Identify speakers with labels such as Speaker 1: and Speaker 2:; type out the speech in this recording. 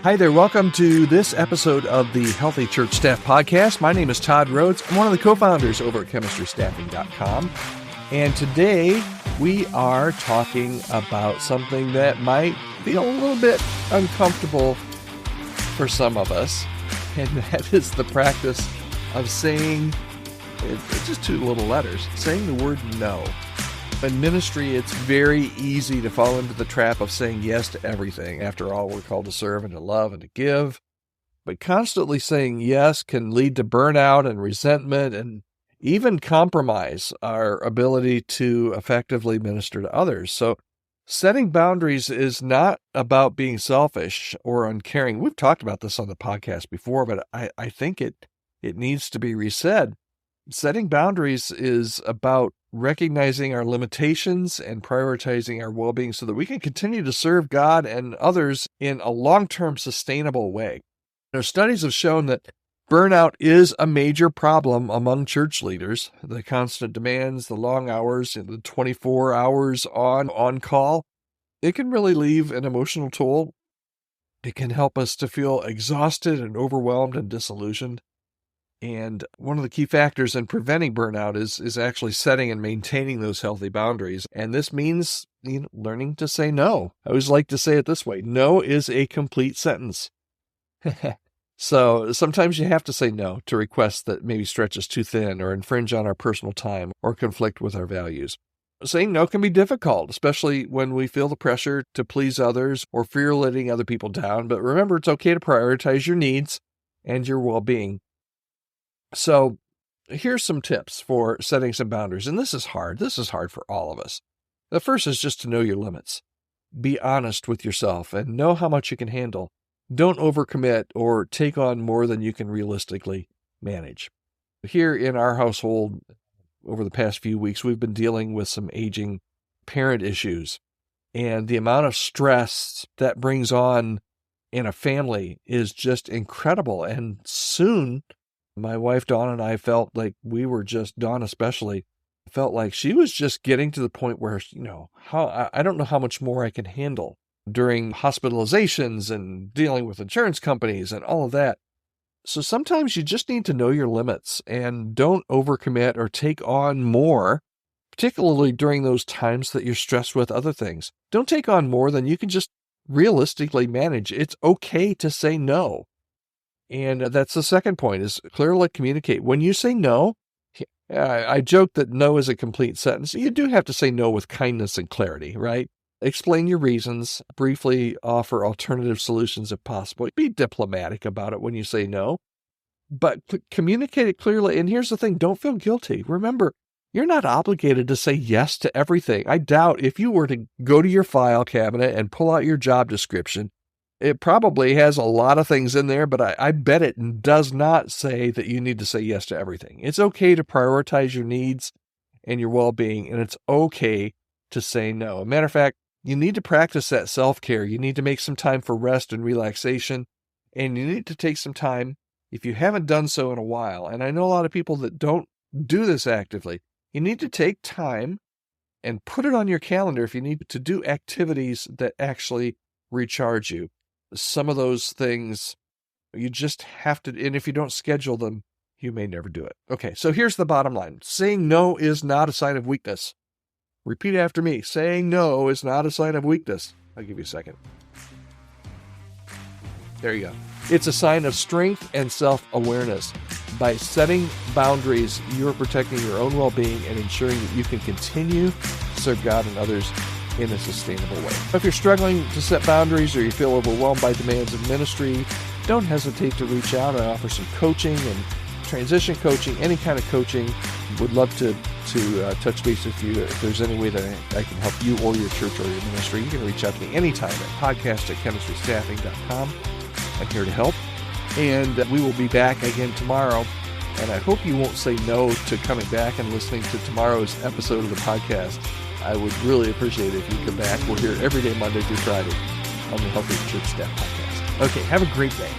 Speaker 1: Hi there. Welcome to this episode of the Healthy Church Staff Podcast. My name is Todd Rhoades. I'm one of the co-founders over at chemistrystaffing.com. And today we are talking about something that might feel a little bit uncomfortable for some of us. And that is the practice of saying, it's just two little letters, saying the word no. In ministry, it's very easy to fall into the trap of saying yes to everything. After all, we're called to serve and to love and to give. But constantly saying yes can lead to burnout and resentment and even compromise our ability to effectively minister to others. So setting boundaries is not about being selfish or uncaring. We've talked about this on the podcast before, but I think it needs to be resaid. Setting boundaries is about recognizing our limitations and prioritizing our well-being so that we can continue to serve God and others in a long-term sustainable way. Studies have shown that burnout is a major problem among church leaders. The constant demands, the long hours, the 24 hours on call, it can really leave an emotional toll. It can help us to feel exhausted and overwhelmed and disillusioned. And one of the key factors in preventing burnout is actually setting and maintaining those healthy boundaries. And this means learning to say no. I always like to say it this way. No is a complete sentence. So sometimes you have to say no to requests that maybe stretch us too thin or infringe on our personal time or conflict with our values. Saying no can be difficult, especially when we feel the pressure to please others or fear letting other people down. But remember, it's okay to prioritize your needs and your well-being. So here's some tips for setting some boundaries. And this is hard. This is hard for all of us. The first is just to know your limits. Be honest with yourself and know how much you can handle. Don't overcommit or take on more than you can realistically manage. Here in our household, over the past few weeks, we've been dealing with some aging parent issues. And the amount of stress that brings on in a family is just incredible. And soon, my wife, Dawn, and I felt like Dawn especially, felt like she was just getting to the point where, I don't know how much more I can handle during hospitalizations and dealing with insurance companies and all of that. So sometimes you just need to know your limits and don't overcommit or take on more, particularly during those times that you're stressed with other things. Don't take on more than you can just realistically manage. It's okay to say no. And that's the second point, is clearly communicate. When you say no, I joke that no is a complete sentence. You do have to say no with kindness and clarity, right? Explain your reasons, briefly offer alternative solutions if possible. Be diplomatic about it when you say no, but communicate it clearly. And here's the thing, don't feel guilty. Remember, you're not obligated to say yes to everything. I doubt if you were to go to your file cabinet and pull out your job description, it probably has a lot of things in there, but I bet it does not say that you need to say yes to everything. It's okay to prioritize your needs and your well-being, and it's okay to say no. As a matter of fact, you need to practice that self-care. You need to make some time for rest and relaxation, and you need to take some time, if you haven't done so in a while, and I know a lot of people that don't do this actively, you need to take time and put it on your calendar if you need to do activities that actually recharge you. Some of those things you just have to, and if you don't schedule them, you may never do it. Okay, so here's the bottom line. Saying no is not a sign of weakness. Repeat after me. Saying no is not a sign of weakness. I'll give you a second. There you go. It's a sign of strength and self-awareness. By setting boundaries, you're protecting your own well-being and ensuring that you can continue to serve God and others in a sustainable way. If you're struggling to set boundaries or you feel overwhelmed by demands of ministry, don't hesitate to reach out. I offer some coaching and transition coaching, any kind of coaching. Would love to touch base with you. If there's any way that I can help you or your church or your ministry, you can reach out to me anytime at podcast@chemistrystaffing.com. I'm here to help. And we will be back again tomorrow. And I hope you won't say no to coming back and listening to tomorrow's episode of the podcast. I would really appreciate it if you come back. We're here every day, Monday through Friday, on the Healthy Church Staff Podcast. Okay, have a great day.